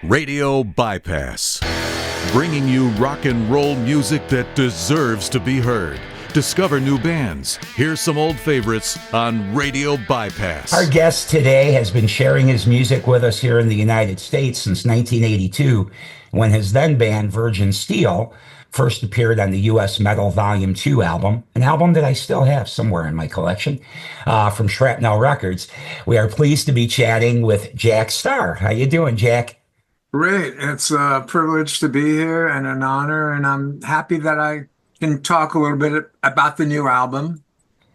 Radio Bypass, bringing you rock and roll music that deserves to be heard. Discover new bands. Here's some old favorites on Radio Bypass. Our guest today has been sharing his music with us here in the United States since 1982, when his then band Virgin Steel first appeared on the U.S. Metal Volume 2 album, an album that I still have somewhere in my collection, from Shrapnel Records. We are pleased to be chatting with Jack Starr. How you doing, Jack? Great. It's a privilege to be here and an honor, and I'm happy that I can talk a little bit about the new album.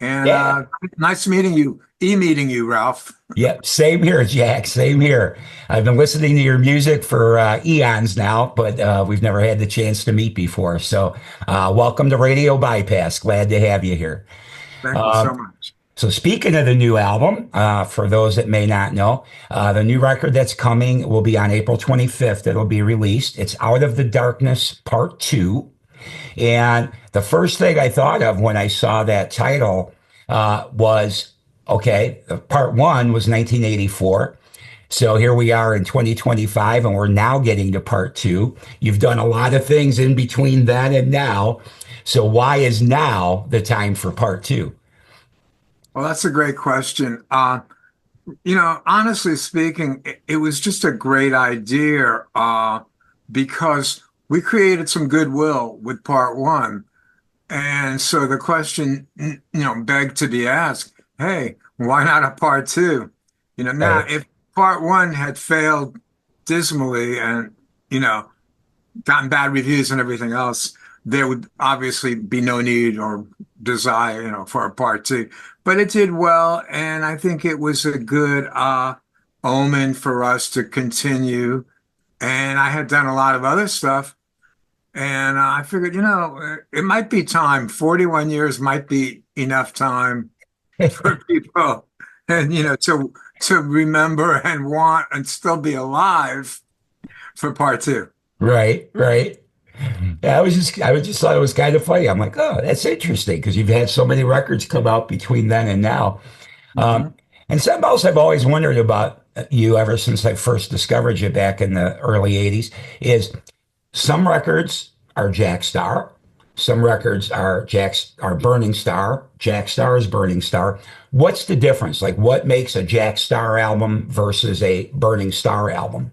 And nice meeting you, meeting you, Ralph. Yep, same here, Jack, same here. I've been listening to your music for eons now, but we've never had the chance to meet before. So welcome to Radio Bypass. Glad to have you here. Thank you so much. So speaking of the new album, for those that may not know, the new record that's coming will be on April 25th. It'll be released. It's Out of the Darkness Part 2. And the first thing I thought of when I saw that title was, okay, Part 1 was 1984. So here we are in 2025, and we're now getting to Part 2. You've done a lot of things in between then and now. So why is now the time for Part 2? Well, that's a great question. Honestly speaking, it was just a great idea because we created some goodwill with Part 1. And so the question, begged to be asked, hey, why not a Part 2? Now, if Part 1 had failed dismally and, gotten bad reviews and everything else, there would obviously be no need or desire, for a Part 2. But it did well, and I think it was a good omen for us to continue. And I had done a lot of other stuff, and I figured, it might be time. 41 years might be enough time for people, and to remember and want and still be alive for Part 2. Right. Yeah, I just thought it was kind of funny. I'm like, oh, that's interesting because you've had so many records come out between then and now. And something else I've always wondered about you ever since I first discovered you back in the early 80s is some records are Jack Starr. Some records are Burning Star. Jack Starr's Burning Star. What's the difference? Like what makes a Jack Starr album versus a Burning Star album?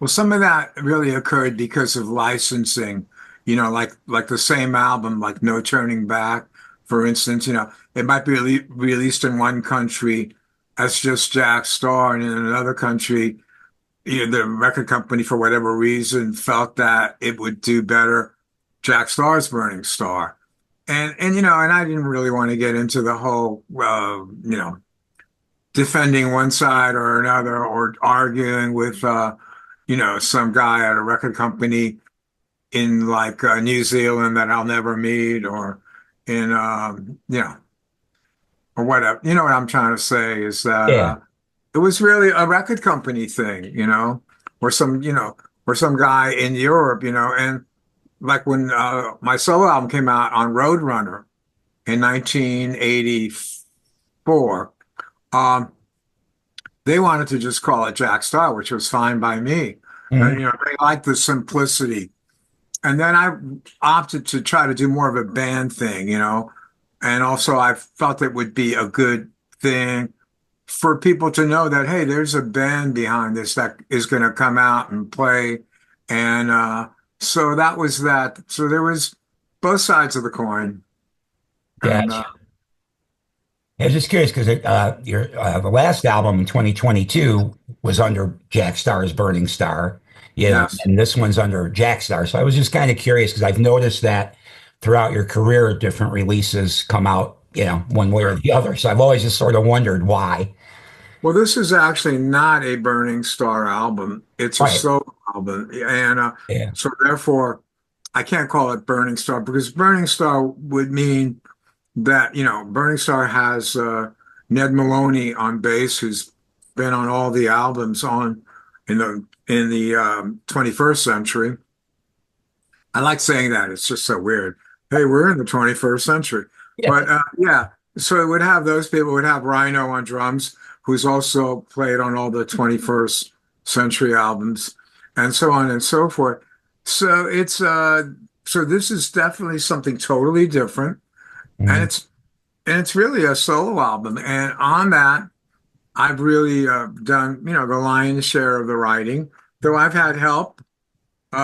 Well, some of that really occurred because of licensing, like the same album, like No Turning Back, for instance, it might be released in one country as just Jack Starr, and in another country, the record company, for whatever reason, felt that it would do better Jack Starr's Burning Star. And I didn't really want to get into the whole, defending one side or another or arguing with, some guy at a record company in like New Zealand that I'll never meet or in, or whatever. You know what I'm trying to say is that it was really a record company thing, or some guy in Europe, and like when my solo album came out on Roadrunner in 1984, they wanted to just call it Jack Starr, which was fine by me. And, they liked the simplicity. And then I opted to try to do more of a band thing, and also I felt it would be a good thing for people to know that, hey, there's a band behind this that is going to come out and play. And so that was that. So there was both sides of the coin. Gotcha. I was just curious because the last album in 2022 was under Jack Starr's Burning Star, Yes. And this one's under Jack Starr. So I was just kind of curious because I've noticed that throughout your career, different releases come out, one way or the other. So I've always just sort of wondered why. Well, this is actually not a Burning Star album. It's a solo album. And so therefore, I can't call it Burning Star because Burning Star would mean that, Burning Star has Ned Maloney on bass, who's been on all the albums in the 21st century. I like saying that. It's just so weird. Hey, we're in the 21st century. Yeah. But so it would have those people. It would have Rhino on drums, who's also played on all the 21st century albums. and so on and so forth. So so this is definitely something totally different, and Mhm. it's really a solo album. And on that, I've really done, the lion's share of the writing, though I've had help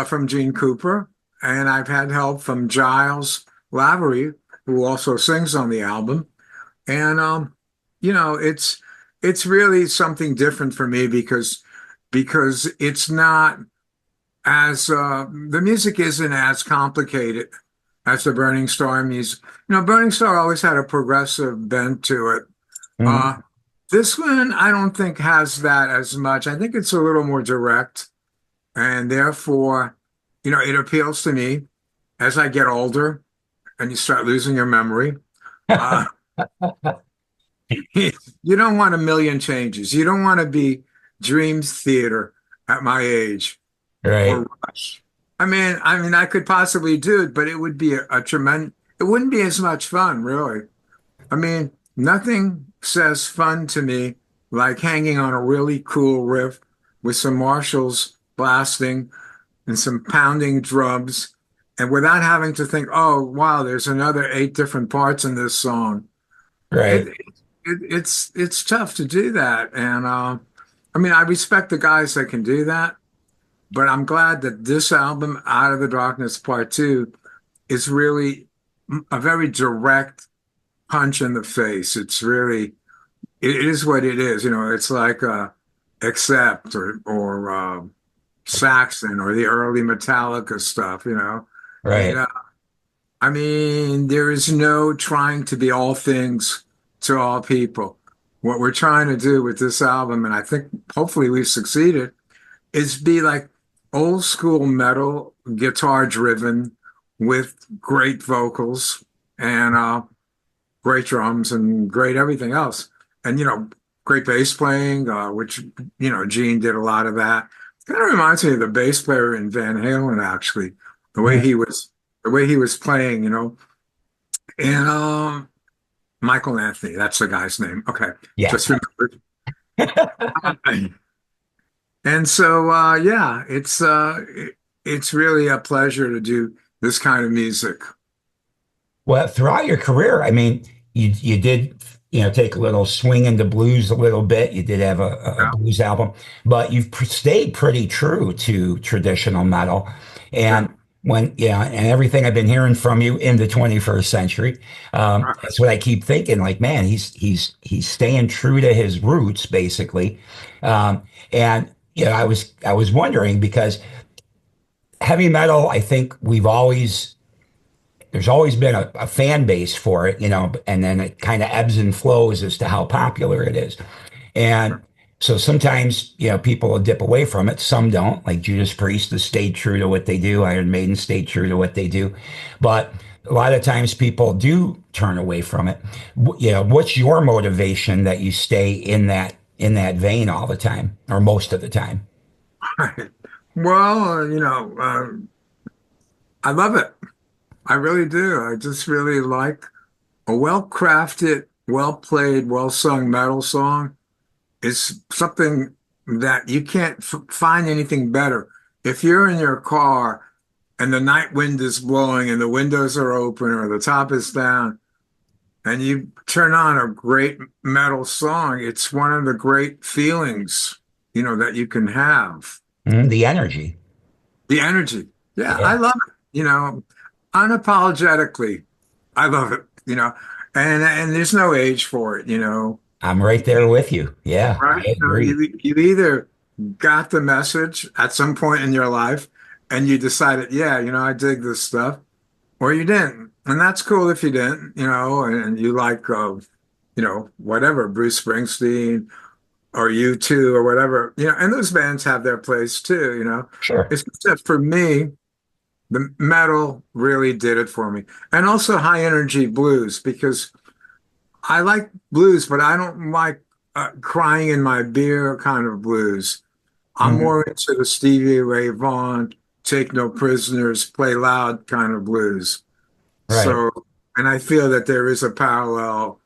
from Gene Cooper, and I've had help from Giles Lavery, who also sings on the album. And you know, it's really something different for me because it's not as the music isn't as complicated as the Burning Star music. Burning Star always had a progressive bent to it. Mhm. Uh, this one I don't think has that as much. I think it's a little more direct, and therefore, it appeals to me as I get older and you start losing your memory. Uh, you don't want a million changes. You don't want to be Dreams Theater at my age Right. or Rush. I mean, I could possibly do it, but it would be a tremendous. It wouldn't be as much fun, really. I mean, nothing says fun to me like hanging on a really cool riff with some Marshalls blasting and some pounding drums, and without having to think, oh, wow, there's another eight different parts in this song. It, Right. it's tough to do that, and I mean, I respect the guys that can do that, but I'm glad that this album, Out of the Darkness Part Two, is really a very direct punch in the face. It is what it is. It's like Accept or Saxon or the early Metallica stuff. It Right. I mean, there is no trying to be all things to all people. What we're trying to do with this album, and I think hopefully we've succeeded, is be like old school metal, guitar driven with great vocals and great drums and great everything else. And, great bass playing, which, Gene did a lot of that. Kind of reminds me of the bass player in Van Halen, actually, the way Mhm. he was, the way he was playing, and Michael Anthony, that's the guy's name. Okay, Yeah. just remembered. And so, yeah, it's really a pleasure to do this kind of music. Well, throughout your career, I mean, you did, take a little swing into blues a little bit. You did have a Yeah, blues album, but you've stayed pretty true to traditional metal. yeah. And and everything I've been hearing from you in the 21st century, that's what I keep thinking. Like, man, he's staying true to his roots, basically. And I was wondering because heavy metal, I think there's always been a fan base for it, and then it kind of ebbs and flows as to how popular it is. And so sometimes, people will dip away from it. Some don't, like Judas Priest has stayed true to what they do. Iron Maiden stayed true to what they do. But a lot of times people do turn away from it. What's your motivation that you stay in that vein all the time or most of the time? Right. Well, I love it. I really do. I just really like a well-crafted, well-played, well-sung metal song. Is something that you can't find anything better. If you're in your car and the night wind is blowing and the windows are open or the top is down and you turn on a great metal song, it's one of the great feelings, that you can have. The energy. The energy. Yeah, I Yeah, love it. Unapologetically, I love it, and there's no age for it. I'm right there with you. Yeah, Right? I agree. You either got the message at some point in your life and you decided, yeah, I dig this stuff, or you didn't. And that's cool if you didn't, and you like, whatever, Bruce Springsteen or U2 or whatever, and those bands have their place too, Sure. It's just that for me, the metal really did it for me. And also high energy blues, because I like blues, but I don't like crying in my beer kind of blues. I'm Mhm. more into the Stevie Ray Vaughan, Take No Prisoners, Play Loud kind of blues. Right. So, and I feel that there is a parallel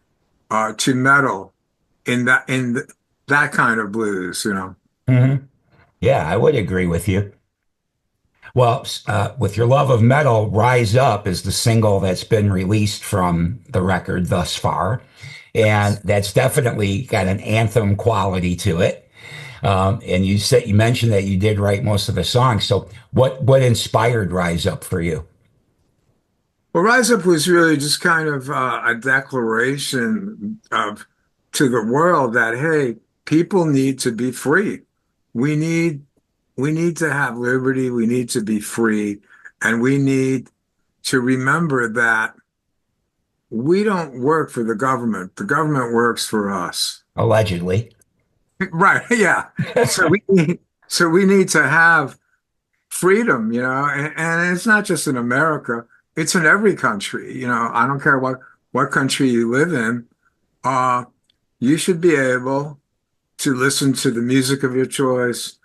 to metal in that kind of blues. Mhm. Yeah, I would agree with you. Well, with your love of metal, Rise Up is the single that's been released from the record thus far. And that's definitely got an anthem quality to it. And you mentioned that you did write most of the songs. So what inspired Rise Up for you? Well, Rise Up was really just kind of a declaration of to the world that, hey, people need to be free. We need we need to have liberty. We need to be free, and we need to remember that we don't work for the government. The government works for us. Allegedly. Right. Yeah. So we need to have freedom, and it's not just in America, it's in every country. I don't care what country you live in. Uh, you should be able to listen to the music of your choice,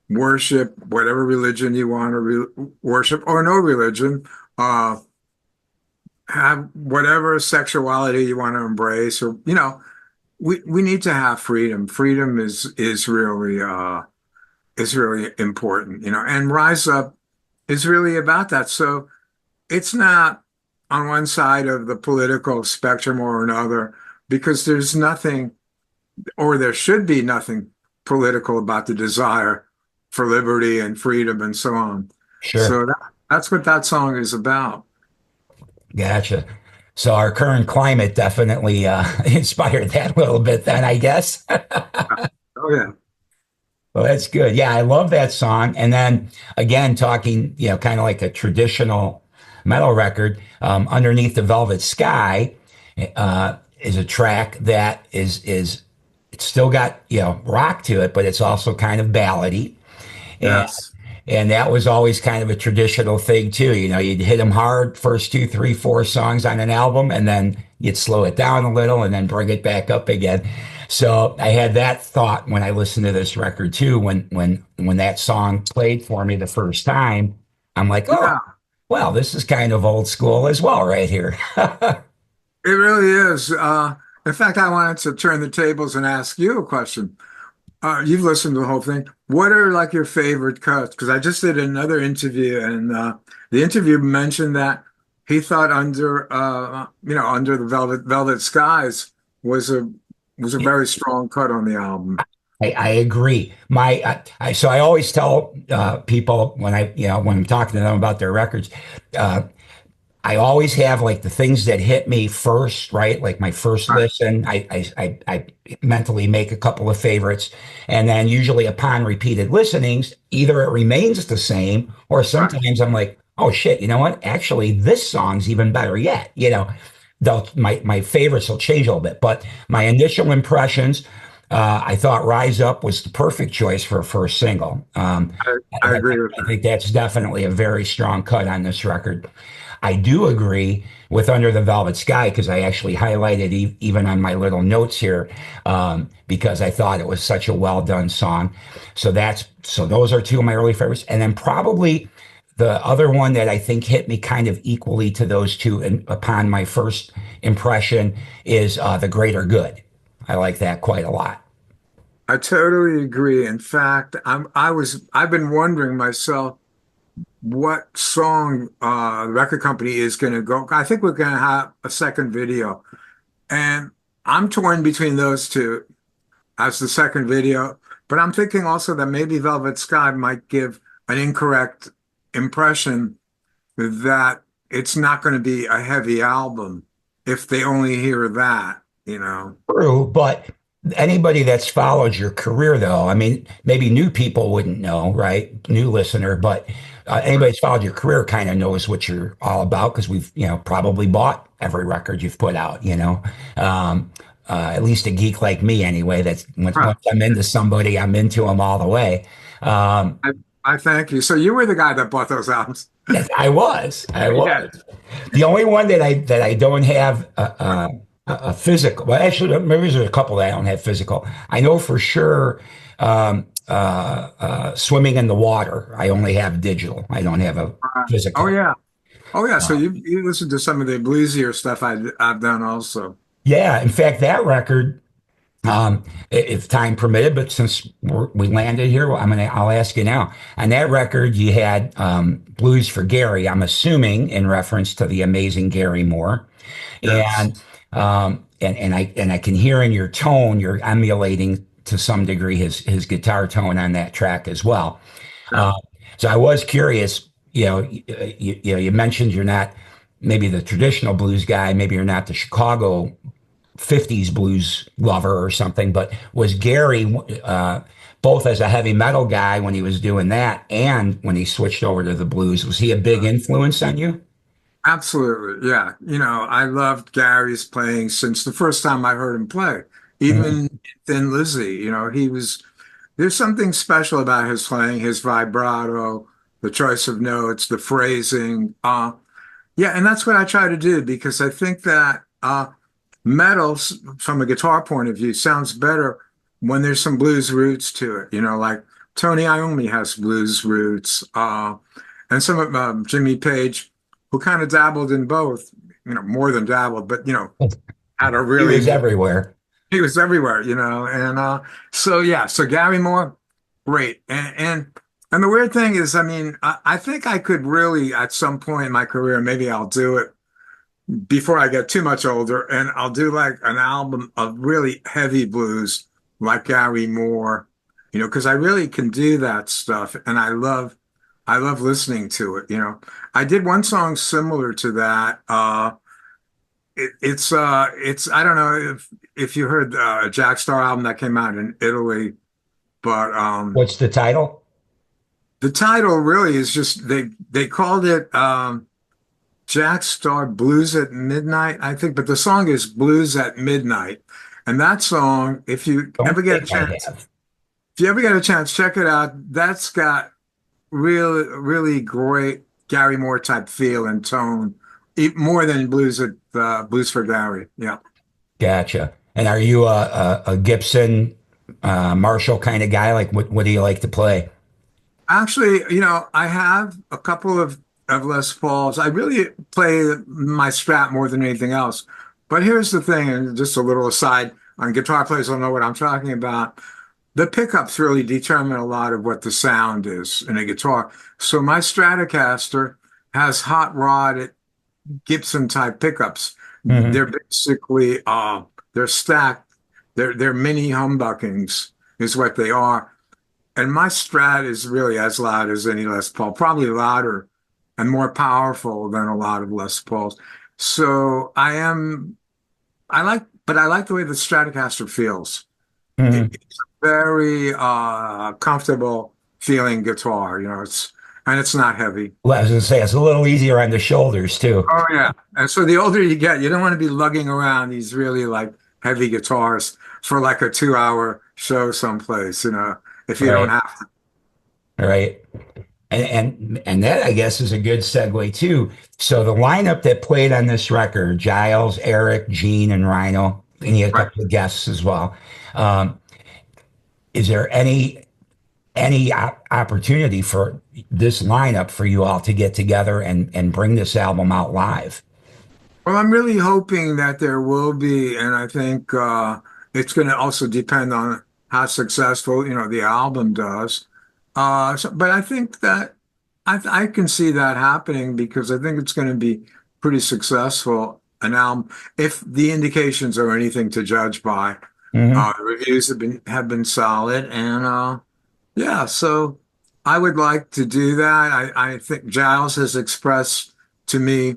worship whatever religion you want to worship or no religion, uh, have whatever sexuality you want to embrace, or we need to have freedom. Freedom is really important, and Rise Up is really about that. So it's not on one side of the political spectrum or another, because there's nothing, or there should be nothing political about the desire for liberty and freedom and so on. Sure. So that's what that song is about. Gotcha. So our current climate definitely inspired that a little bit then, I guess. Oh yeah. Well, that's good. Yeah, I love that song. And then again, talking, kind of like a traditional metal record, Underneath the Velvet Sky is a track that is it's still got, rock to it, but it's also kind of ballady. And Yes. and that was always kind of a traditional thing too. You'd hit them hard first two, three, four songs on an album, and then you'd slow it down a little and then bring it back up again. So I had that thought when I listened to this record too. When that song played for me the first time, I'm like, oh, Yeah, well, this is kind of old school as well, right here. it really is. In fact, I wanted to turn the tables and ask you a question. You've listened to the whole thing. What are like your favorite cuts? Because I just did another interview, and the interview mentioned that he thought under the Velvet Skies was a was a very strong cut on the album. I agree. So I always tell people when I'm talking to them about their records, uh, I always have like the things that hit me first, right? Like my first Right, listen, I mentally make a couple of favorites. And then usually upon repeated listenings, either it remains the same or right. sometimes I'm like, oh shit, you know what? Actually, this song's even better yet. Though my favorites will change a little bit. But my initial impressions, I thought Rise Up was the perfect choice for a first single. I agree with I that. think that's definitely a very strong cut on this record. I do agree with Under the Velvet Sky because I actually highlighted even on my little notes here because I thought it was such a well done song. So those are two of my early favorites, and then probably the other one that I think hit me kind of equally to those two, and upon my first impression, is The Greater Good. I like that quite a lot. I totally agree. In fact, I've been wondering myself what song the record company is going to go. I think we're going to have a second video, and I'm torn between those two as the second video. But I'm thinking also that maybe Velvet Sky might give an incorrect impression that it's not going to be a heavy album if they only hear that. True, but anybody that's followed your career, though, I mean, maybe new people wouldn't know, right? New listener, but anybody that's followed your career kind of knows what you're all about because we've, probably bought every record you've put out, at least a geek like me, anyway. That's once I'm into somebody, I'm into them all the way. Um, I, I thank you. So you were the guy that bought those albums. I Yeah. was. The only one that I don't have a physical. Well, actually, maybe there's a couple that I don't have physical. I know for sure. Swimming in the water. I only have digital. I don't have a Oh physical. yeah. Oh yeah. So Uh, you listen to some of the bluesier stuff I've done also. yeah. In fact, that record. If time permitted, but since we landed here, I'll ask you now. On that record, you had Blues for Gary. I'm assuming in reference to the amazing Gary Moore, Yes. and I can hear in your tone you're emulating to some degree his guitar tone on that track as well. Yeah. Uh, so I was curious. You mentioned you're not maybe the traditional blues guy. Maybe you're not the Chicago 50s blues lover or something, but was Gary, both as a heavy metal guy when he was doing that and when he switched over to the blues, was he a big influence on you? Absolutely. Yeah. I loved Gary's playing since the first time I heard him play. Mhm. Even Thin Lizzy, there's something special about his playing, his vibrato, the choice of notes, the phrasing. Yeah, and that's what I try to do because I think that metal, from a guitar point of view, sounds better when there's some blues roots to it. Like Tony Iommi has blues roots, and some of Jimmy Page, who kind of dabbled in both. More than dabbled, but had a He was really everywhere. he was everywhere. And so yeah, so Gary Moore, great, and the weird thing is, I mean, I think I could really at some point in my career, maybe I'll do it before I get too much older, and I'll do like an album of really heavy blues like Gary Moore, because I really can do that stuff, and I love listening to it. I did one song similar to that. It's I don't know if you heard Jack Starr album that came out in Italy, but What's the title? the title really is just they called it Jack Starr Blues at Midnight, I think, but the song is Blues at Midnight. And that song, if you Don't ever get a think I chance, have. if you ever get a chance, check it out. That's got really, really great Gary Moore type feel and tone, more than Blues for Gary. Yeah. Gotcha. And are you a Gibson, Marshall kind of guy? Like, what do you like to play? Actually, I have a couple of Les Pauls. I really play my Strat more than anything else. But here's the thing, and just a little aside on guitar players will know what I'm talking about. The pickups really determine a lot of what the sound is in a guitar. So my Stratocaster has hot rod Gibson type pickups. Hmm. They're basically they're stacked. They're mini humbuckings is what they are. And my Strat is really as loud as any Les Paul, probably louder and more powerful than a lot of Les Pauls. So I like the way the Stratocaster feels. Hmm. It's a very comfortable feeling guitar, and it's not heavy. Well, I was gonna say it's a little easier on the shoulders too. Oh yeah. And so the older you get, you don't want to be lugging around these really like heavy guitars for like a 2 hour show someplace, if you don't Right. have to. Right. And that I guess is a good segue too. So the lineup that played on this record, Giles, Eric, Gene, and Rhino, and you had a Right. couple of guests as well. Um, is there any opportunity for this lineup for you all to get together and bring this album out live? Well, I'm really hoping that there will be, and I think it's going to also depend on how successful, the album does. But I think that I can see that happening because I think it's going to be pretty successful, an album, if the indications are anything to judge by. Hmm. The reviews have been solid, and yeah, so I would like to do that. I think Giles has expressed to me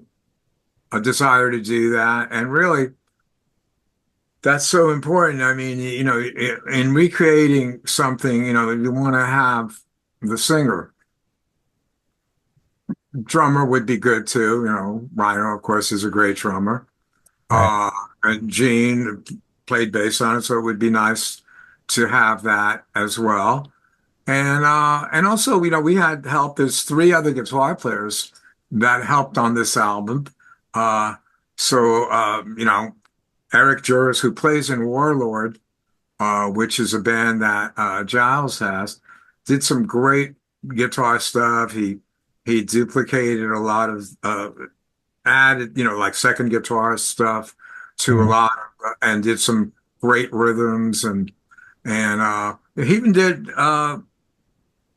a desire to do that. And really, that's so important. I mean, in recreating something, you want to have the singer. Drummer would be good too. Rhino, of course, is a great drummer. Right. Uh, and Gene played bass on it, so it would be nice to have that as well. And also, we had help. There's three other guitar players that helped on this album. Uh, so Eric Juris, who plays in Warlord, which is a band that Giles has, did some great guitar stuff. He duplicated a lot of added, like second guitar stuff to a Mhm. lot and did some great rhythms, and he even did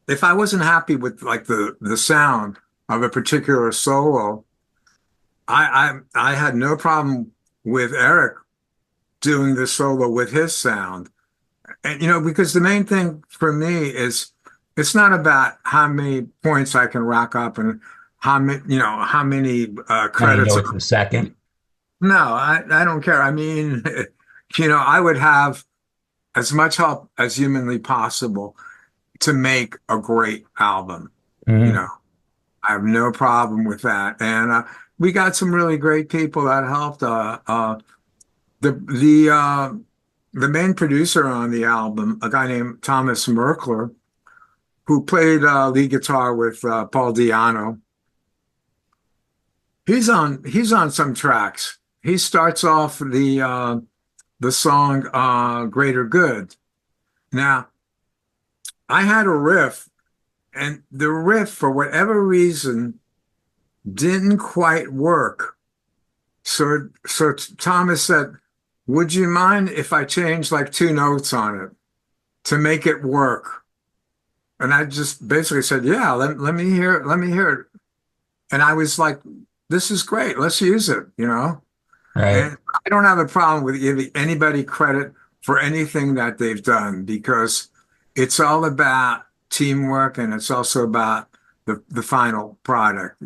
if I wasn't happy with like the sound of a particular solo, I had no problem with Eric doing the solo with his sound. And because the main thing for me is it's not about how many points I can rack up and how many Now you credits. know it's the second. No, I don't care. I mean, I would have as much help as humanly possible to make a great album. You Mhm. know, I have no problem with that. And we got some really great people that helped. The the uh, the main producer on the album, a guy named Thomas Merkler, who played lead guitar with Paul Di'Anno. He's on some tracks. He starts off the song "Greater Good." Now, I had a riff, and the riff, for whatever reason, didn't quite work. So Thomas said, "Would you mind if I change like two notes on it to make it work?" And I just basically said, "Yeah, let me hear it. Let me hear it." And I was like, "This is great. Let's use it." Right. And I don't have a problem with giving anybody credit for anything that they've done because it's all about teamwork and it's also about the final product.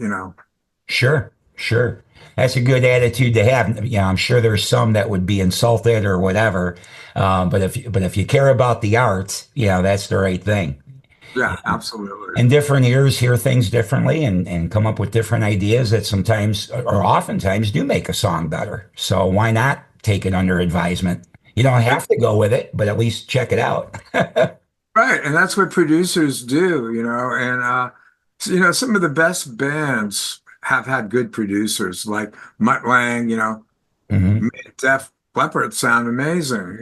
Sure, sure. That's a good attitude to have. I'm sure there's some that would be insulted or whatever. But if you care about the art, that's the right thing. Yeah, absolutely. And different ears hear things differently and come up with different ideas that sometimes or oftentimes do make a song better. So why not take it under advisement? You don't have to go with it, but at least check it out. Right, and that's what producers do. And some of the best bands have had good producers, like Mutt Lange, Hmm. made Def Leppard sound amazing,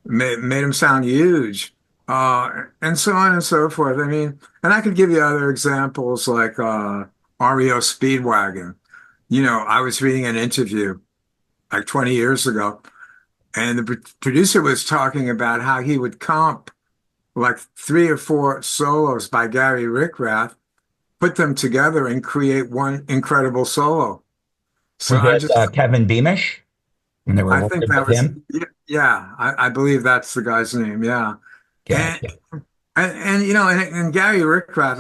made them sound huge, and so on and so forth. I mean, and I could give you other examples like REO Speedwagon. I was reading an interview like 20 years ago, and the producer was talking about how he would comp like three or four solos by Gary Rickrath, put them together and create one incredible solo. So Was that Kevin Beamish when they were I think working that with was, him? yeah, I believe that's the guy's name. Yeah. And, Gotcha. and Gary Rickrath,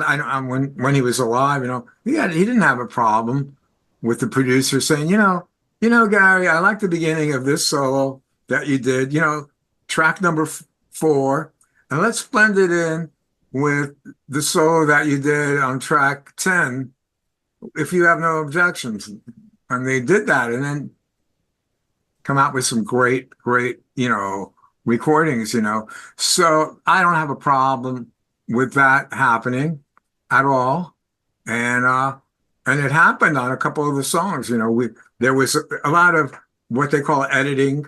when he was alive, he didn't have a problem with the producer saying, Gary, I like the beginning of this solo that you did, track number 4, and let's blend it in with the solo that you did on track 10, if you have no objections. And they did that, and then come out with some great, great, recordings. So I don't have a problem with that happening at all. And it happened on a couple of the songs. There was a lot of what they call editing.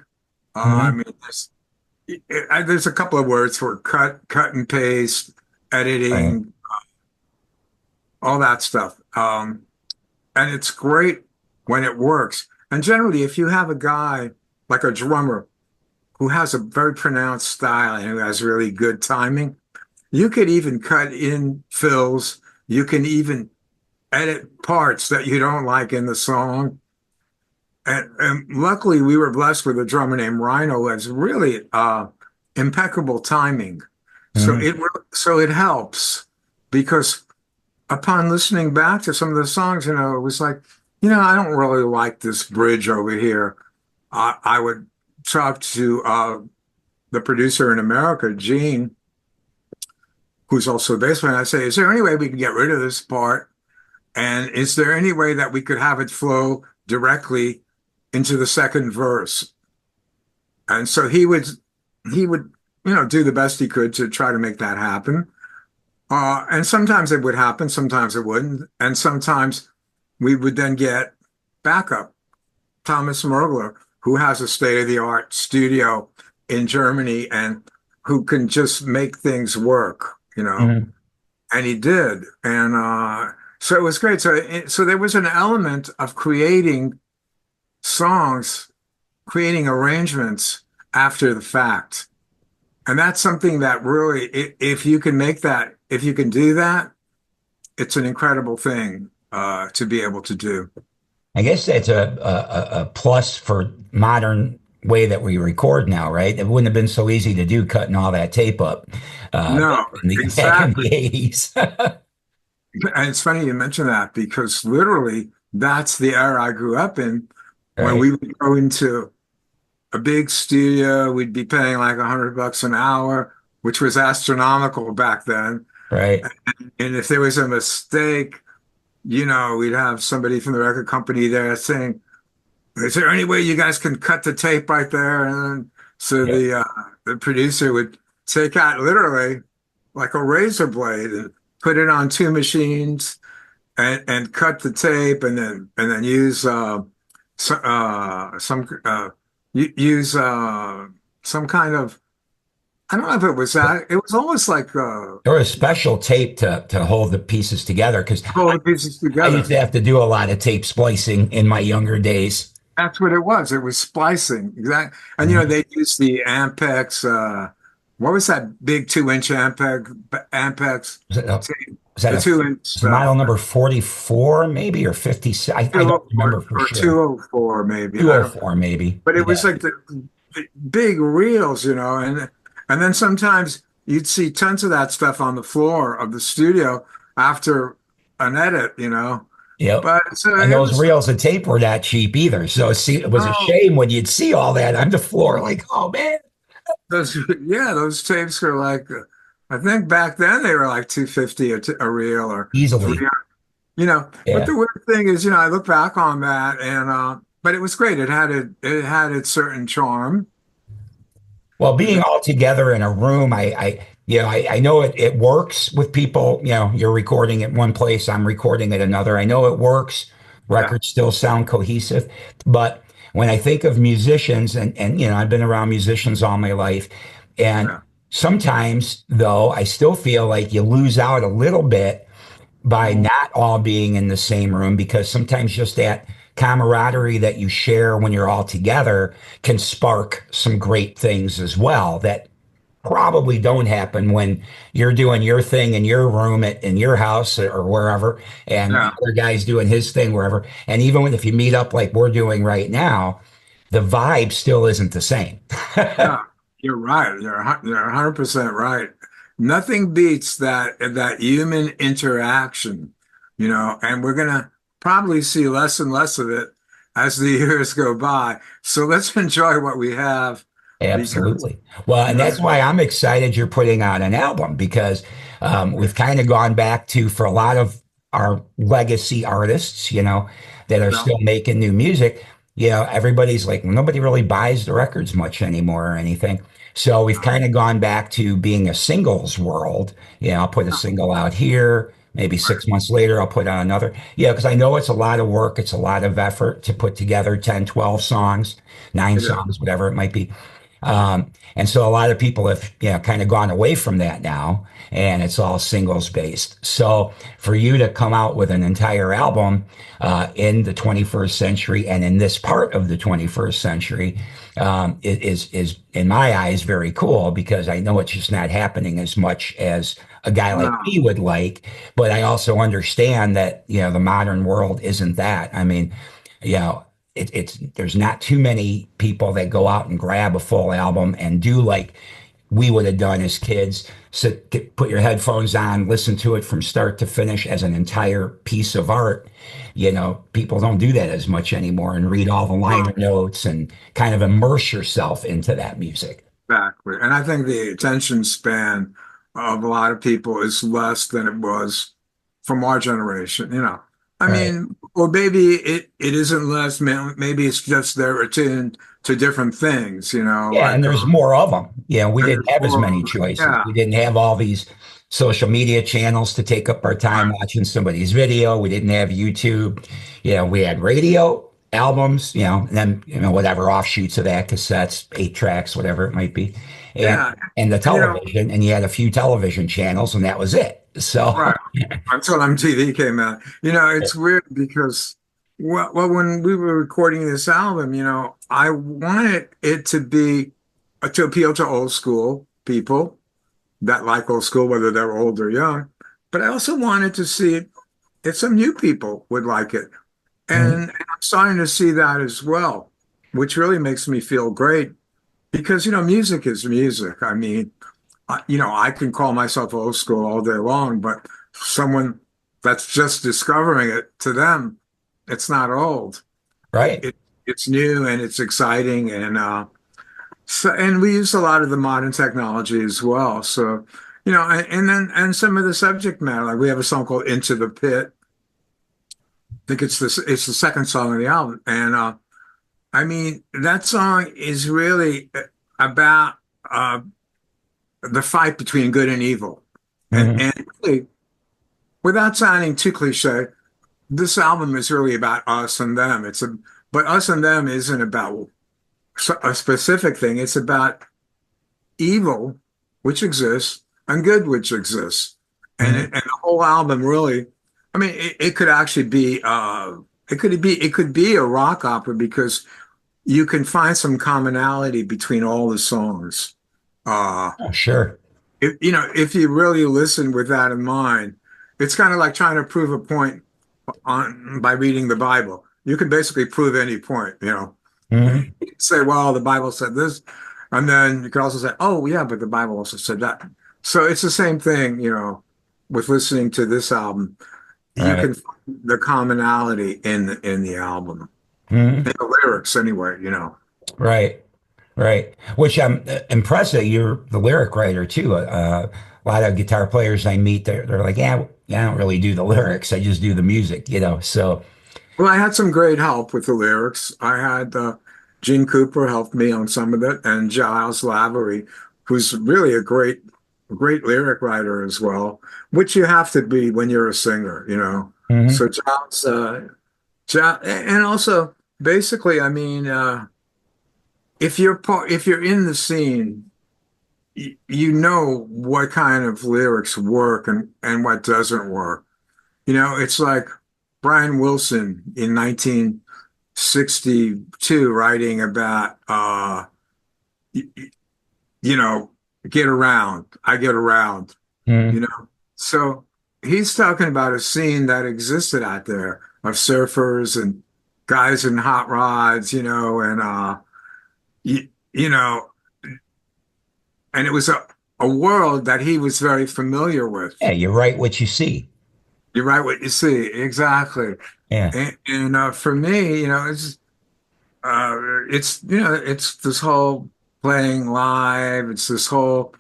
I Hmm. mean, there's a couple of words for cut and paste, Right. editing, all that stuff. And it's great when it works. And generally, if you have a guy like a drummer who has a very pronounced style and who has really good timing, you could even cut in fills. You can even edit parts that you don't like in the song. And luckily, we were blessed with a drummer named Rhino who has really impeccable timing. So Hmm. it helps because upon listening back to some of the songs, it was like, I don't really like this bridge over here. I would talk to the producer in America, Gene, who's also a bass player. I say, is there any way we can get rid of this part? And is there any way that we could have it flow directly into the second verse? And so he would, do the best he could to try to make that happen. And sometimes it would happen, sometimes it wouldn't. And sometimes we would then get backup. Thomas Mergler, who has a state-of-the-art studio in Germany and who can just make things work. Hmm. And he did. And so it was great. So there was an element of creating songs creating arrangements after the fact. And that's something that really, if you can make that, if you can do that, it's an incredible thing to be able to do. I guess that's a plus for modern way that we record now, right? It wouldn't have been so easy to do cutting all that tape up back No, back in exactly. the 80s. And it's funny you mention that because literally that's the era I grew up in when Right, we would go into a big studio, we'd be paying like $100 an hour, which was astronomical back then. right. And if there was a mistake, we'd have somebody from the record company there saying, "Is there any way you guys can cut the tape right there?" And then, so Yep. the producer would take out literally like a razor blade and put it on two machines and cut the tape and then use some use some kind of, I don't know if it was that, it was almost like Or a special tape to hold the pieces together because pull the pieces I used together. to have to do a lot of tape splicing in my younger days. That's what it was. It was splicing. Exactly. And Mhm. they used the Ampex, what was that big 2-inch Ampex Was that, tape? was that The a 2-inch was it model number 44 maybe or 56? I don't remember for or sure. 204 maybe. I don't, 204 maybe. but it was Yeah. like the big reels, and then sometimes you'd see tons of that stuff on the floor of the studio after an edit. Yep. But so And it those was, reels of tape were not cheap either. So it was a oh, shame when you'd see all that on the floor, like, oh man, those, yeah, those tapes were like, I think back then they were like 250 a reel or three. easily. But Yeah. the weird thing is, I look back on that and, but it was great. It had its certain charm. Well, It being just, all together in a room, I know it works with people. You're recording at one place, I'm recording at another. I know it works. yeah, Records still sound cohesive. But when I think of musicians, and I've been around musicians all my life, and yeah, sometimes though, I still feel like you lose out a little bit by mm, not all being in the same room because sometimes just that camaraderie that you share when you're all together can spark some great things as well that probably don't happen when you're doing your thing in your room in your house or wherever, and the yeah. other guy's doing his thing wherever. And even if you meet up like we're doing right now, the vibe still isn't the same. Yeah, you're right. You're 100% right. Nothing beats that human interaction, and we're gonna probably see less and less of it as the years go by. So let's enjoy what we have because Absolutely. Well, and that's that's why I'm excited you're putting out an album because we've kind of gone back to, for a lot of our legacy artists, that are well, still making new music, everybody's like, nobody really buys the records much anymore or anything. So we've kind of gone back to being a singles world. I'll put a single out here. Maybe right. 6 months later, I'll put out another. Yeah, because I know it's a lot of work. It's a lot of effort to put together 10, 12 songs, nine It is. songs, whatever it might be. And so a lot of people have, kind of gone away from that now, and it's all singles based. So for you to come out with an entire album in the 21st century and in this part of the 21st century is in my eyes very cool because I know it's just not happening as much as a guy like No, me would like. But I also understand that the modern world isn't that. I mean, you know, it's there's not too many people that go out and grab a full album and do like we would have done as kids. Put your headphones on, listen to it from start to finish as an entire piece of art. People don't do that as much anymore and read all the liner no, notes and kind of immerse yourself into that music. exactly. And I think the attention span of a lot of people is less than it was from our generation. I Right. mean, or maybe it isn't less, maybe it's just they're attuned to different things, Yeah, and like there's more of them. We and didn't there's have as more many of it. choices. Yeah, We didn't have all these social media channels to take up our time right. watching somebody's video. We didn't have YouTube. We had radio, albums, and then, whatever offshoots of that, cassettes, 8 tracks, whatever it might be. And Yeah. and the And television, and you had a few television channels, and that was it. So right. Until MTV came out. It's weird because Well, when we were recording this album, I wanted it to be to appeal to old school people that like old school, whether they're old or young. But I also wanted to see it if some new people would like it. Mhm. And I'm starting to see that as well, which really makes me feel great because, music is music. I mean, I can call myself old school all day long, but someone that's just discovering it, to them, it's not old. It, Right. it it's new and it's exciting, and we use a lot of the modern technology as well. So, and some of the subject matter, like we have a song called "Into the Pit." I think it's the second song of the album, and I mean that song is really about uh, the fight between good and evil, Hmm. and really, without sounding too cliche, this album is really about us and them. But us and them isn't about a specific thing. It's about evil, which exists, and good, which exists. And Hmm. the whole album really, I mean, it could actually be, it could be a rock opera because you can find some commonality between all the songs. Uh, Oh, sure. if you really listen with that in mind, it's kind of like trying to prove a point on by reading the Bible. You can basically prove any point. Hmm. You can say, well, the Bible said this, and then you can also say, oh, yeah, but the Bible also said that. So it's the same thing, with listening to this album. You Right. can find the commonality in the album, Hmm. in the lyrics anyway. Right. Right. Which I'm impressed that you're the lyric writer too. A lot of guitar players I meet, they're like, yeah, I don't really do the lyrics. I just do the music. So, Well, I had some great help with the lyrics. I had Gene Cooper helped me on some of it, and Giles Lavery, who's really a great lyric writer as well, which you have to be when you're a singer. hmm. So and also basically, I mean, if you're in the scene, you know what kind of lyrics work and what doesn't work. It's like Brian Wilson in 1962 writing about y- y- you know get around, I get around, you Hmm. know so he's talking about a scene that existed out there of surfers and guys in hot rods, and you, you know and it was a world that he was very familiar with. Yeah, you write what you see. You write what you see, exactly. Yeah. And for me, it's this whole playing live. It's this whole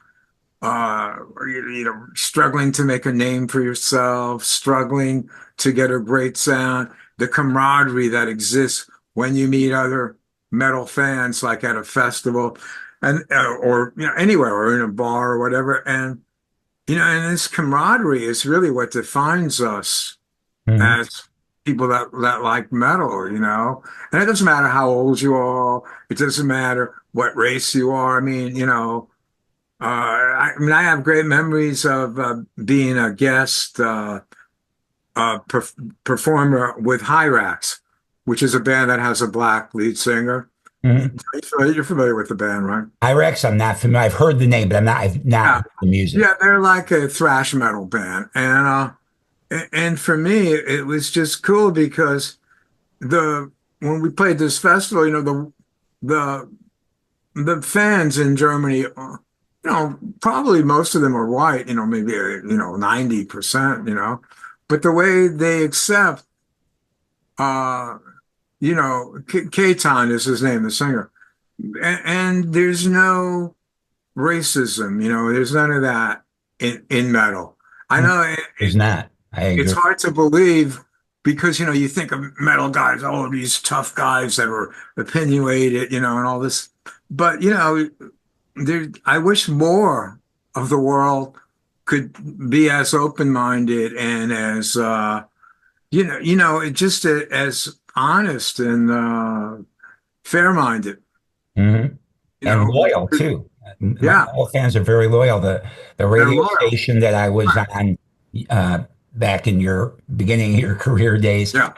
struggling to make a name for yourself, struggling to get a great sound, the camaraderie that exists when you meet other metal fans, like at a festival, and or anywhere, or in a bar or whatever. And this camaraderie is really what defines us Hmm. as people that like metal. And it doesn't matter how old you are. It doesn't matter what race you are. I mean, I have great memories of being a guest performer with Hyrax, which is a band that has a black lead singer. Hmm. You're familiar with the band, right? IREX, I'm not familiar. I've heard the name, but I've not Yeah, heard the music. yeah, they're like a thrash metal band, and for me, it was just cool because the when we played this festival, the the fans in Germany, probably most of them are white, maybe 90%, but the way they accept, uh, Katan is his name, the singer, and there's no racism, there's none of that in metal. I Hmm. know There's not. I it's agree. hard to believe because you think of metal guys, oh, these tough guys that are opinionated, and all this. But I wish more of the world could be as open-minded and as just as honest and fair-minded. Hmm. You And know, loyal too. My yeah, metal fans are very loyal. The they're radio loyal. station that I was on, back in your beginning of your career days, Yeah.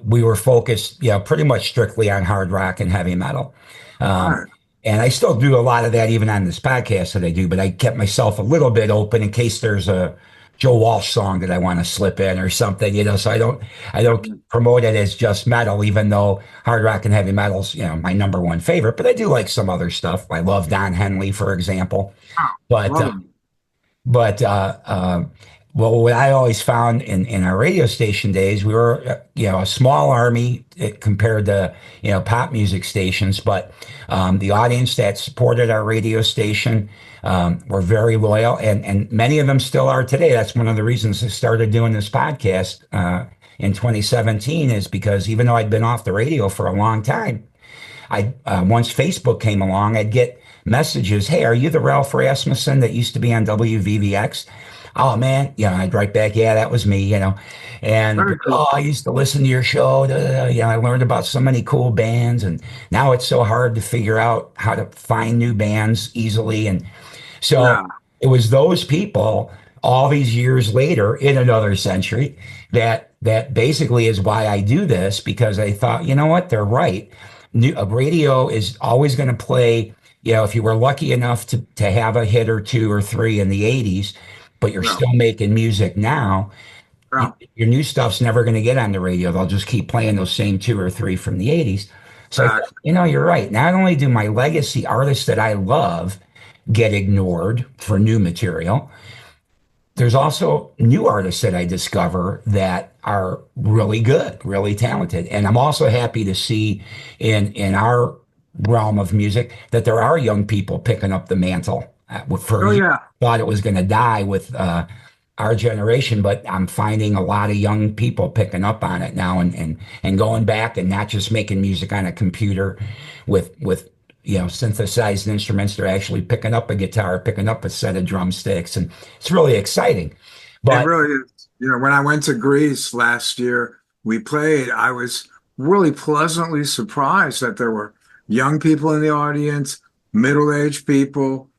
we were focused, pretty much strictly on hard rock and heavy metal. Um, Right. and I still do a lot of that even on this podcast that I do, but I kept myself a little bit open in case there's a Joe Walsh song that I want to slip in or something, so I don't promote it as just metal, even though hard rock and heavy metal's, my number one favorite, but I do like some other stuff. I love Don Henley, for example. Oh, But love them. but well, what I always found in our radio station days, we were a small army compared to pop music stations, but the audience that supported our radio station were very loyal, and many of them still are today. That's one of the reasons I started doing this podcast in 2017, is because even though I'd been off the radio for a long time, I once Facebook came along, I'd get messages, "Hey, are you the Ralph Rasmussen that used to be on WVVX?" Oh man, I'd write back, "Yeah, that was me." And Very cool. oh, I used to listen to your show. Da, da, da. I learned about so many cool bands, and now it's so hard to figure out how to find new bands easily. And so Yeah. it was those people all these years later in another century that basically is why I do this, because I thought, you know what, they're right. Radio is always going to play, if you were lucky enough to have a hit or two or three in the 80s, but you're Yeah. still making music now, Yeah. your new stuff's never going to get on the radio. They'll just keep playing those same two or three from the 80s. So I thought, Exactly. you're right. Not only do my legacy artists that I love get ignored for new material, there's also new artists that I discover that are really good, really talented. And I'm also happy to see in our realm of music that there are young people picking up the mantle. For Oh years, yeah. thought it was going to die with our generation, but I'm finding a lot of young people picking up on it now, and going back and not just making music on a computer with synthesized instruments. They're actually picking up a guitar, picking up a set of drumsticks, and it's really exciting. It But really is. When I went to Greece last year, we played. I was really pleasantly surprised that there were young people in the audience, middle-aged people,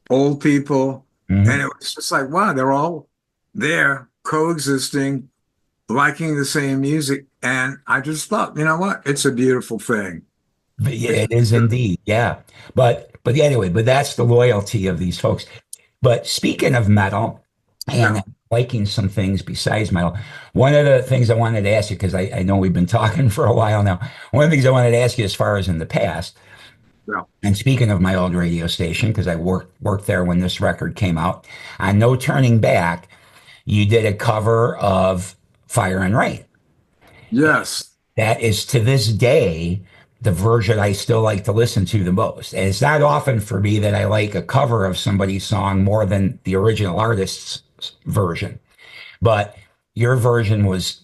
old people, and Mhm. it was just like, wow, they're all there coexisting, liking the same music. And I just thought, you know what? It's a beautiful thing. But yeah, It's it is indeed, yeah. But anyway, but that's the loyalty of these folks. But speaking of metal yeah, and liking some things besides metal, one of the things I wanted to ask you, because I know we've been talking for a while now, one of the things I wanted to ask you as far as in the past, yeah. and speaking of my old radio station, because I worked there when this record came out, on No Turning Back, you did a cover of Fire and Rain. Yes. That is to this day the version I still like to listen to the most. And it's not often for me that I like a cover of somebody's song more than the original artist's version. But your version was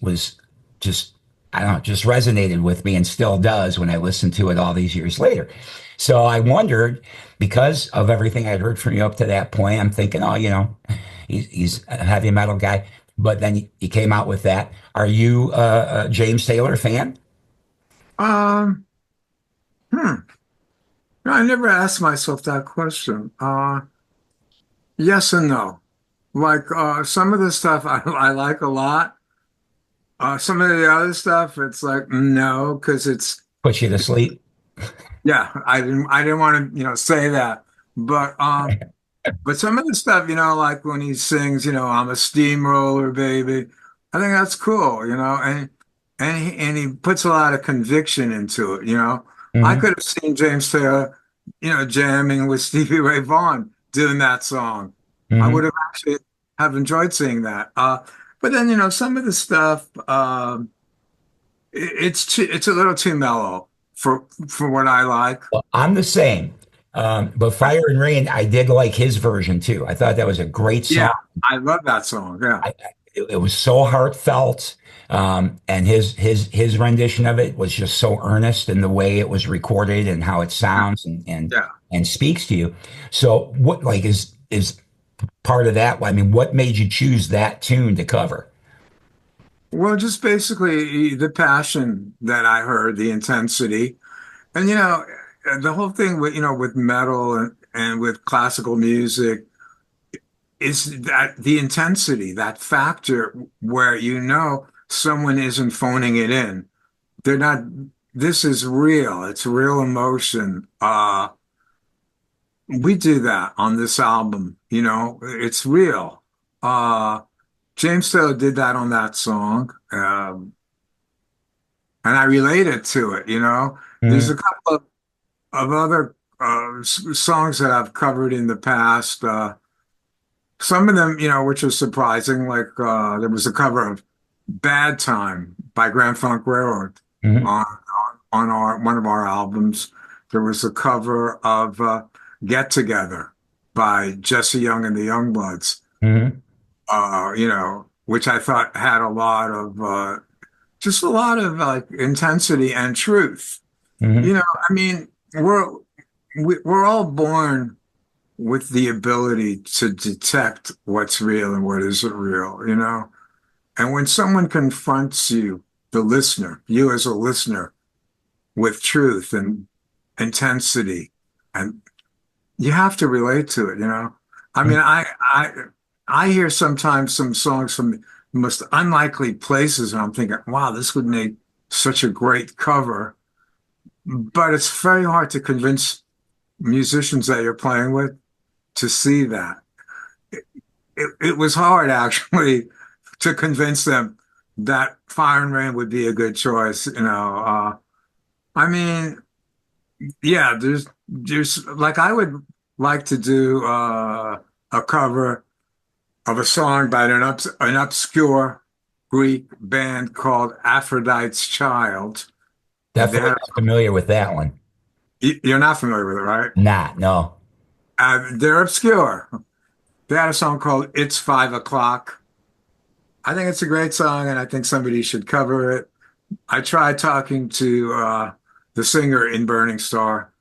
just, I don't know, just resonated with me and still does when I listen to it all these years later. So I wondered, because of everything I'd heard from you up to that point, I'm thinking, oh, he's a heavy metal guy. But then you came out with that. Are you a James Taylor fan? Um, hmm. I never asked myself that question. Yes and no. Like some of the stuff I like a lot. Some of the other stuff, it's like no, because it's Put you to sleep? yeah. I didn't want to say that, but some of the stuff like when he sings I'm a steamroller baby, I think that's cool, and he puts a lot of conviction into it. I Hmm. could have seen James Taylor, jamming with Stevie Ray Vaughan doing that song. I would Hmm. have actually have enjoyed seeing that. But then some of the stuff. It's a little too mellow for what I like. Well, I'm the same. But Fire and Rain, I did like his version too. I thought that was a great Yeah, song. I love that song. Yeah, It was so heartfelt, and his rendition of it was just so earnest in the way it was recorded and how it yeah, sounds and yeah. and speaks to you. So, what like is part of that? I mean, what made you choose that tune to cover? Well, just basically the passion that I heard, the intensity, and the whole thing with with metal and with classical music. is that the intensity, that factor where someone isn't phoning it in. They're not, this is real. It's real emotion. We do that on this album, it's real. Uh, James Taylor did that on that song. And I related to it. There's a Mhm. couple of other songs that I've covered in the past. Some of them, which was surprising, like there was a cover of "Bad Time" by Grand Funk Railroad Mhm. on our one of our albums. There was a cover of "Get Together" by Jesse Young and the Youngbloods. Mhm. Which I thought had just a lot of like intensity and truth. Mhm. I mean, we're all born with the ability to detect what's real and what isn't real. And when someone confronts you, the listener, you as a listener, with truth and intensity, and you have to relate to it. I mean, I hear sometimes some songs from the most unlikely places, and I'm thinking, wow, this would make such a great cover. But it's very hard to convince musicians that you're playing with to see that. It was hard actually to convince them that Fire and Rain would be a good choice. I mean, yeah, there's like I would like to do a cover of a song by an obscure Greek band called Aphrodite's Child. They Definitely had not familiar with that one. you're not familiar with it, right? Not, no. They're obscure. They had a song called "It's 5 o'clock." I think it's a great song, and I think somebody should cover it. I tried talking to the singer in Burning Star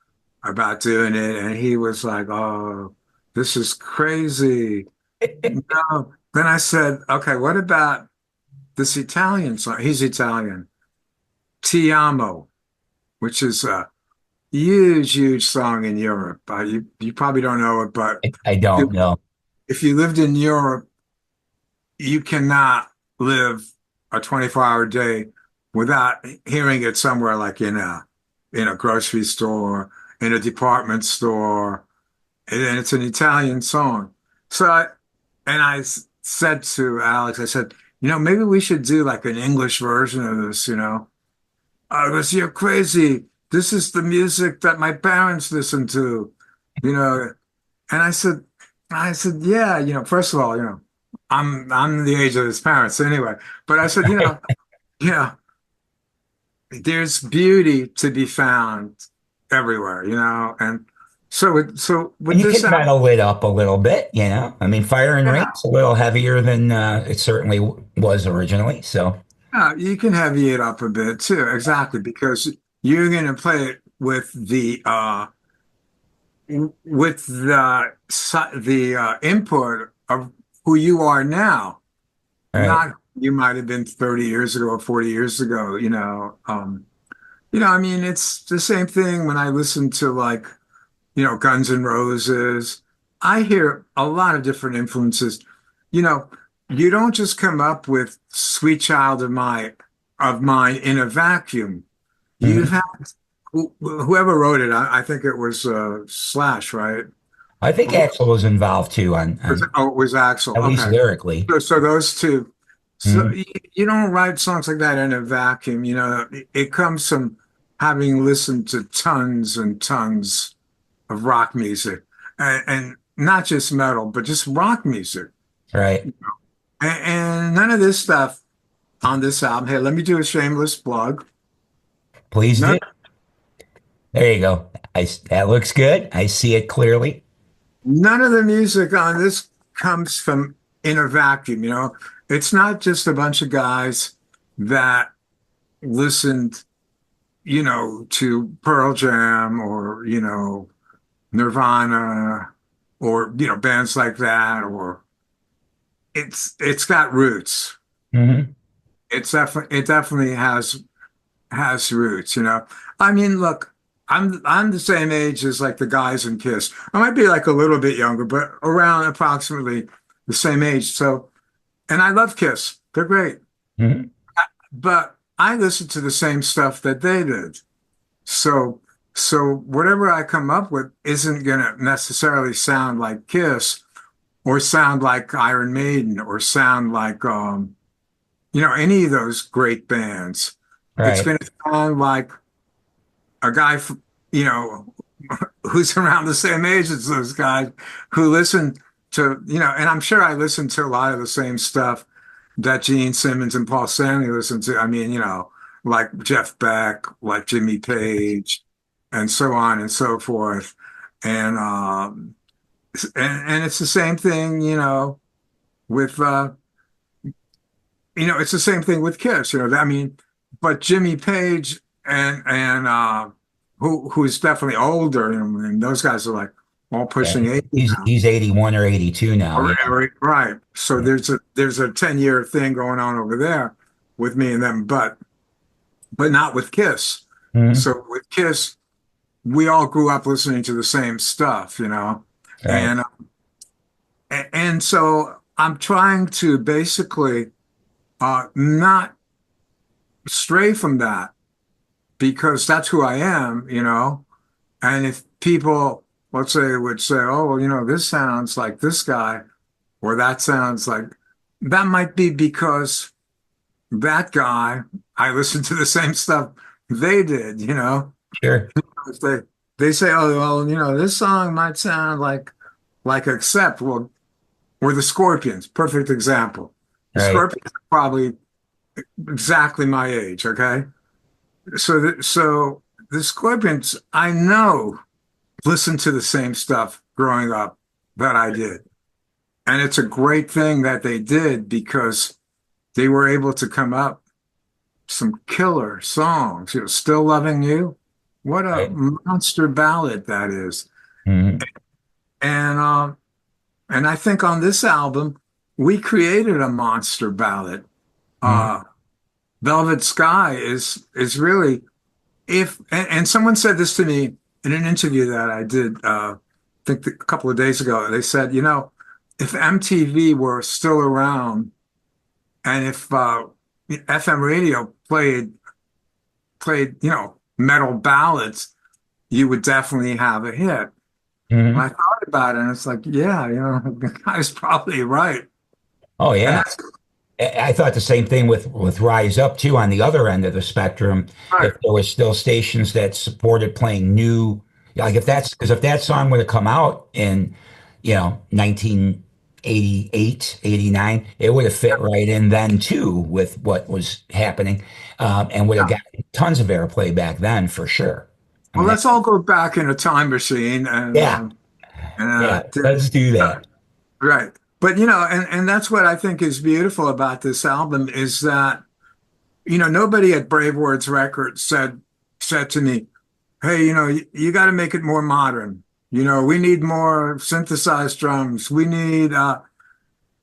about doing it, and he was like, "Oh, this is crazy." No. Then I said, "Okay, what about this Italian song?" He's Italian. "Ti amo," which is a huge, huge song in Europe. You probably don't know it, but I don't know. if you lived in Europe, you cannot live a 24-hour day without hearing it somewhere like in a grocery store, in a department store, and it's an Italian song. So said to Alex, I said, maybe we should do like an English version of this. I goes, "You're crazy. This is the music that my parents listened to, you know." And I said, yeah, first of all, I'm the age of his parents anyway. But I said, yeah, there's beauty to be found everywhere. And so And with you this can album, metal it up a little bit, you know. I mean, Fire and yeah, Rain's a little heavier than it certainly was originally. So, yeah, you can heavy it up a bit too, exactly, because you're going to play it with the input of who you are now, right. not who you might have been 30 years ago or 40 years ago. I mean, it's the same thing when I listen to like, Guns N' Roses. I hear a lot of different influences. You know, you don't just come up with Sweet Child of Mine in a vacuum. You Mhm. have whoever wrote it, I think it was Slash, right? I think Axel was involved too on Oh, it was Axel. at least Okay. lyrically. So those two. So Mhm. you don't write songs like that in a vacuum. It comes from having listened to tons and tons of rock music, and not just metal, but just rock music. Right. And none of this stuff on this album. Hey, let me do a shameless plug. Please None, do. There you go. That looks good. I see it clearly. none of the music on this comes from in a vacuum. It's not just a bunch of guys that listened to Pearl Jam or, Nirvana or, bands like that, or it's got roots. Hmm. It definitely has roots. I mean, look, I'm the same age as like the guys in Kiss. I might be like a little bit younger, but around approximately the same age. So, and I love Kiss. They're great. Mhm. But I listen to the same stuff that they did. So, so whatever I come up with isn't going to necessarily sound like Kiss or sound like Iron Maiden or sound like, any of those great bands. It's Right. going to sound like a guy, you know, who's around the same age as those guys who listen to, and I'm sure I listen to a lot of the same stuff that Gene Simmons and Paul Stanley listened to. I mean, like Jeff Beck, like Jimmy Page, and so on and so forth. And and it's the same thing, with it's the same thing with Kiss, I mean, but Jimmy Page and who's definitely older, and those guys are like all Yeah. pushing 80 now. He's 81 or 82 now. Yeah. Right. So there's a 10-year thing going on over there with me and them, but not with Kiss. Mhm. So with Kiss, we all grew up listening to the same stuff, Right. and and so I'm trying to basically not stray from that because that's who I am, And if people, let's say, would say, "Oh, well, this sounds like this guy," or "That sounds like," that might be because that guy, I listened to the same stuff they did, Sure. If they say, "Oh, well, this song might sound like Accept," well, or the Scorpions, perfect example. The Right. Scorpions are probably exactly my age, okay? So the Scorpions, I know, listened to the same stuff growing up that I did. And it's a great thing that they did because they were able to come up some killer songs. Still Loving You. What a Right. monster ballad that is. Mhm. And and I think on this album, we created a monster ballad. Mhm. Uh Velvet Sky is really if and someone said this to me in an interview that I did I think a couple of days ago. They said, if MTV were still around and if FM radio played metal ballads, you would definitely have a hit. And Mhm. I thought about it and it's like, yeah, the guy's probably right. Oh And yeah. that's I thought the same thing with Rise Up too on the other end of the spectrum. right. If there was still stations that supported playing new, like if that song would have come out in, 1988, 89, it would have fit right in then too with what was happening, and would have Yeah. got tons of airplay back then for sure. I Well, mean, let's all go back in a time machine yeah, and yeah, let's do that. right. But and that's what I think is beautiful about this album is that nobody at Brave Words Records said to me, "Hey, you got to make it more modern. We need more synthesized drums. We need."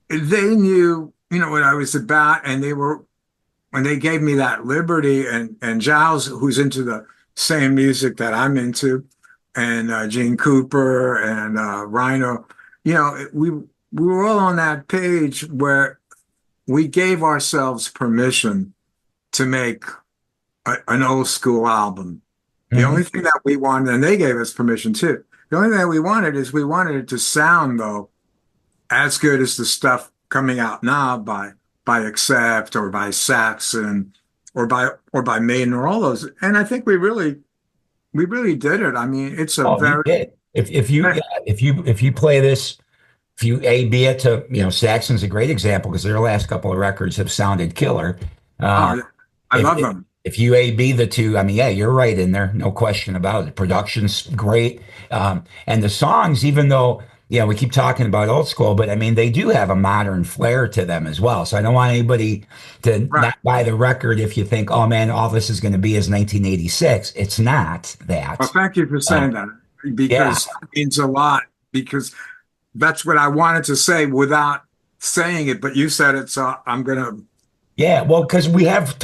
They knew what I was about, and they were when they gave me that liberty, and Giles, who's into the same music that I'm into, and Gene Cooper and Rhino, we were all on that page where we gave ourselves permission to make an old school album. The Mhm. only thing that we wanted, and they gave us permission too. The only thing that we wanted is we wanted it to sound though as good as the stuff coming out now by Accept or by Saxon or by Maiden or all those. And I think we really did it. I mean, it's a Oh, you very did. If you yeah, if you play this. If you A B it to, Saxon's a great example because their last couple of records have sounded killer. Uh, oh, I if, love if them. if you A B the two, I mean, yeah, you're right in there, no question about it. The production's great, and the songs, even though we keep talking about old school, but I mean, they do have a modern flair to them as well. So I don't want anybody to Right. not buy the record if you think, oh man, all this is going to be is 1986. It's not Well, that. thank you for Um, saying that yeah. because that means a lot because that's what I wanted to say without saying it, but you said it, so I'm gonna. Yeah, well, because we have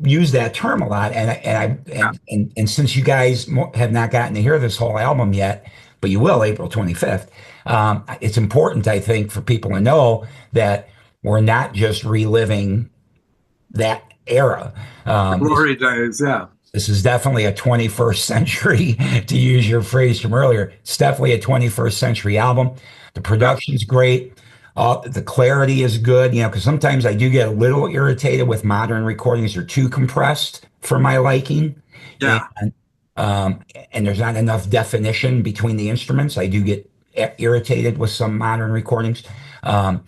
used that term a lot, and since you guys have not gotten to hear this whole album yet, but you will April 25th. It's important, I think, for people to know that we're not just reliving that era. This Glory days, yeah. this is definitely a 21st century, to use your phrase from earlier. It's definitely a 21st century album. The Yeah. production's great. The clarity is good, because sometimes I do get a little irritated with modern recordings. They're too compressed for my liking. And, Yeah. um, and there's not enough definition between the instruments. I do get irritated with some modern recordings. Um,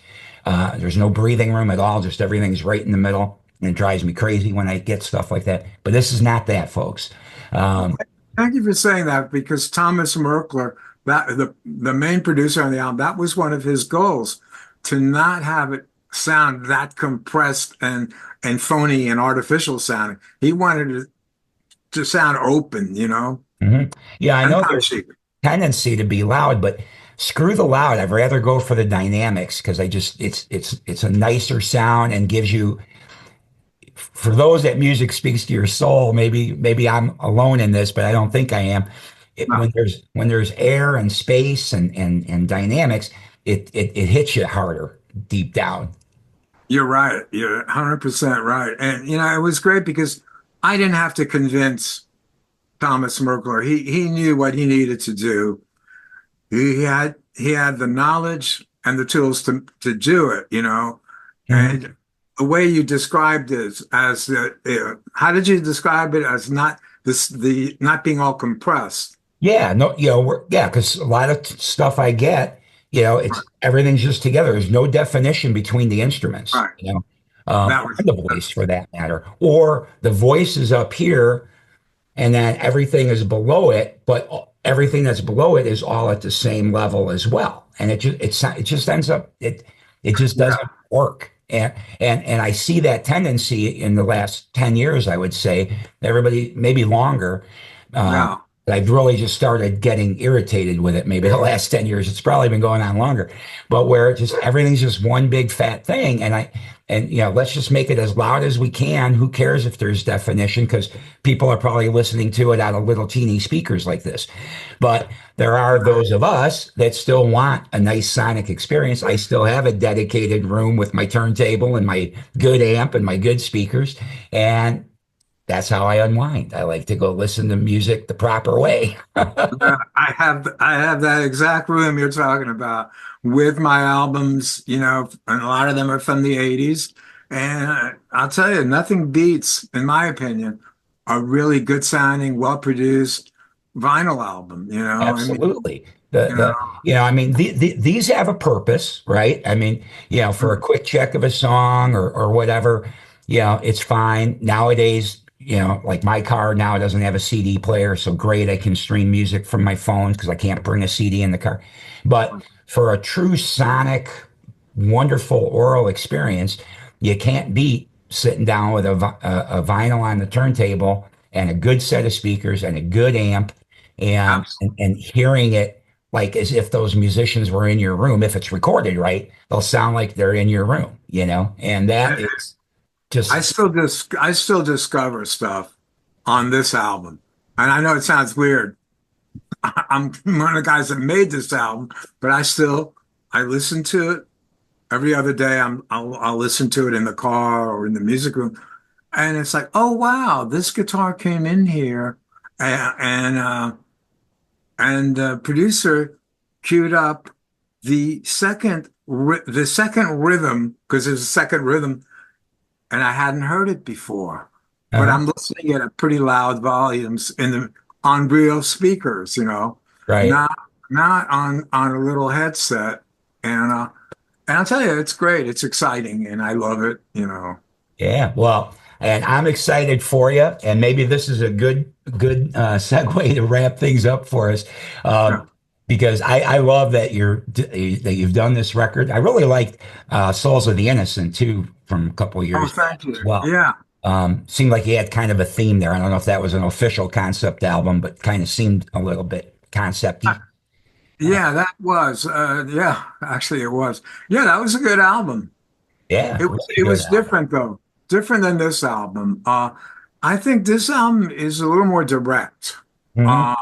there's no breathing room at all. Just everything's right in the middle. And it drives me crazy when I get stuff like that. But this is not that, folks. Well, Um, thank you for saying that because Thomas Merkler, the main producer on the album, that was one of his goals, to not have it sound that compressed and phony and artificial sounding. He wanted it to sound open, mhm. Yeah, I and know there's punchy. tendency to be loud, but screw the loud. I'd rather go for the dynamics because it's a nicer sound and gives you, for those that music speaks to your soul. Maybe I'm alone in this, but I don't think I am. No, When there's air and space and dynamics, it hits you harder deep down. you're right. You're 100% right. And, it was great because I didn't have to convince Thomas Merkler. He knew what he needed to do. He had the knowledge and the tools to do it. Mhm. And the way you described it as how did you describe it as not the not being all compressed? Yeah, no, yeah, because a lot of stuff I get, it's everything's just together. There's no definition between the instruments, Right. and That was the voice for that matter, or the voice is up here and then everything is below it, but everything that's below it is all at the same level as well, and it just ends up it just yeah. doesn't work. And I see that tendency in the last 10 years, I would say. Everybody, maybe longer. Yeah. But I've really just started getting irritated with it maybe the last 10 years. It's probably been going on longer, but where it just everything's just one big fat thing. Let's just make it as loud as we can. Who cares if there's definition? Because people are probably listening to it out of little teeny speakers like this. But there are those of us that still want a nice sonic experience. I still have a dedicated room with my turntable and my good amp and my good speakers. And that's how I unwind. I like to go listen to music the proper way. Yeah, I have that exact room you're talking about with my albums, and a lot of them are from the 80s. And I'll tell you, nothing beats, in my opinion, a really good sounding, well produced vinyl album, I mean, Absolutely. you know, I mean, these have a purpose, right? I mean, for a quick check of a song or whatever, it's fine. Nowadays, like my car now doesn't have a CD player, so great, I can stream music from my phone because I can't bring a CD in the car. But for a true sonic, wonderful oral experience, you can't beat sitting down with a vinyl on the turntable and a good set of speakers and a good amp and hearing it like as if those musicians were in your room. If it's recorded right, they'll sound like they're in your room, and that absolutely. is just I still discover stuff on this album. And I know it sounds weird. I'm one of the guys that made this album, but I listen to it every other day. I'll listen to it in the car or in the music room. And it's like, oh wow, this guitar came in here and producer queued up the second rhythm because there's a second rhythm and I hadn't heard it before. But uh-huh, I'm listening at a pretty loud volumes on real speakers, right. not not on a little headset. And I'll tell you, it's great. It's exciting, and I love it. Yeah, well, and I'm excited for you. And maybe this is a good segue to wrap things up for us, Yeah. because I love that you've done this record. I really liked "Souls of the Innocent" too from a couple of Oh, years back thank as you. well. Yeah. Seemed like he had kind of a theme there. I don't know if that was an official concept album, but kind of seemed a little bit concepty. Yeah, that was. Yeah, actually, it was. Yeah, that was a good album. Yeah, It was. really It good was album. different though. Different than this album. I think this album is a little more direct. Hmm. Uh,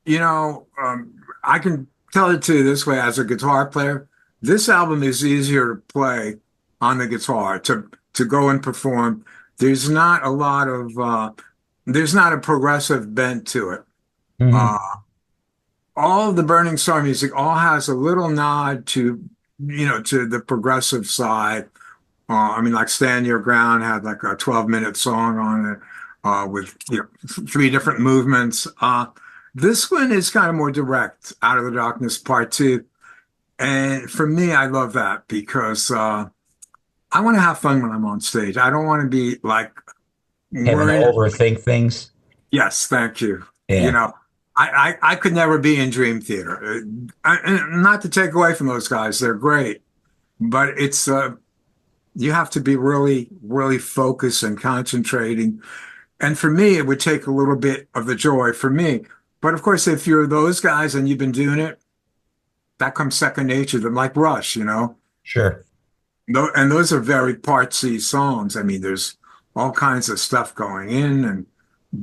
you know, um, I can tell it to you this way as a guitar player. This album is easier to play on the guitar to go and perform. There's not a lot of there's not a progressive bent to it. Mhm. Uh, all of the Burning Star music all has a little nod to, to the progressive side. I mean, like Stand Your Ground had like a 12-minute song on it with, three different movements. This one is kind of more direct, Out of the Darkness Part Two. And for me, I love that because I want to have fun when I'm on stage. I don't want to be like Having to worried. overthink things. Yes, thank you. You Yeah. know, I could never be in Dream Theater. And not to take away from those guys, they're great, but it's you have to be really, really focused and concentrating. And for me, it would take a little bit of the joy for me. But of course, if you're those guys and you've been doing it, that comes second nature to them, like Rush. Sure. And those are very partsy songs. I mean, there's all kinds of stuff going in and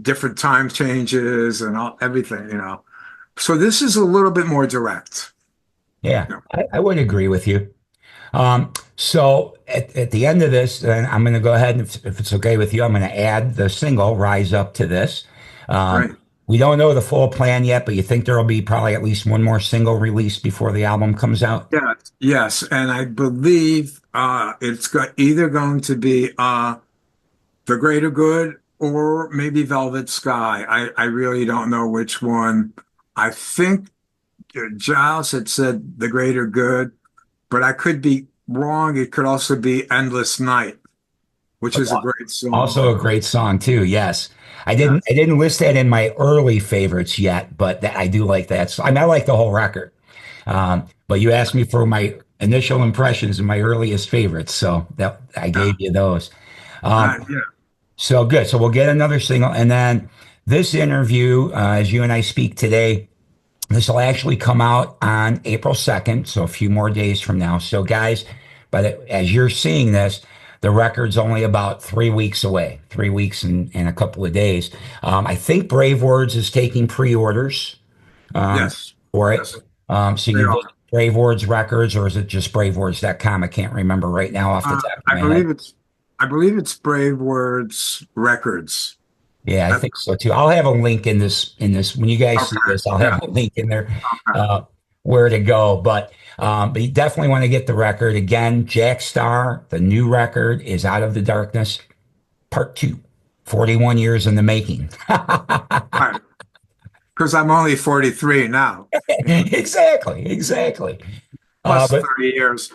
different time changes and everything. So this is a little bit more direct. Yeah, You know. I would agree with you. So at the end of this, then I'm going to go ahead and if it's okay with you, I'm going to add the single "Rise Up" to this. Um, Right. we don't know the full plan yet, but you think there will be probably at least one more single released before the album comes out? Yes, yes, and I believe either going to be The Greater Good or maybe Velvet Sky. I really don't know which one. I think Giles had said The Greater Good, but I could be wrong. It could also be Endless Night, which is a great song. Also a great song too. Yes. Yeah. I didn't list that in my early favorites yet, but I do like that. So, I mean, I like the whole record. But you asked me for my initial impressions and my earliest favorites, so that I Yeah. gave you those. Um, Yeah. so good. So we'll get another single, and then this interview, as you and I speak today, this will actually come out on April 2nd, so a few more days from now. So, guys, but as you're seeing this, the record's only about 3 weeks away, 3 weeks and a couple of days. I think Brave Words is taking pre-orders Yes. for it. Yes. So They you can are. get Brave Words Records, or is it just bravewords.com? I can't remember right now off the top of I my head. believe it's Brave Words Records. Yeah, I That's think so too. I'll have a link in this when you guys see okay. this. I'll Yeah. have a link in there Okay. uh, where to go. But you definitely want to get the record again. Jack Starr, the new record is Out of the Darkness, Part Two. 41 years in the making. Right. Because I'm only 43 now, Exactly, exactly. Uh, plus but 30 years.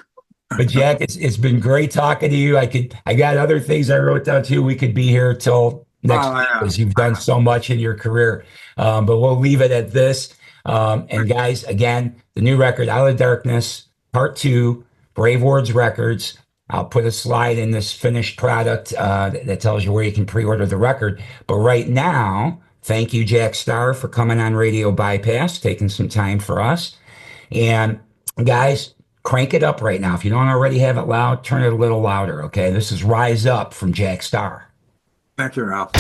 But Jack, it's been great talking to you. I got other things I wrote down too. We could be here till next Oh, week yeah. because you've done so much in your career. But we'll leave it at this. And guys, again, the new record, Out of the Darkness, Part Two, Brave Words Records. I'll put a slide in this finished product that tells you where you can pre-order the record. But right now, thank you, Jack Starr, for coming on Radio Bypass, taking some time for us. And guys, crank it up right now. If you don't already have it loud, turn it a little louder. Okay. This is Rise Up from Jack Starr. Thank you, Ralph.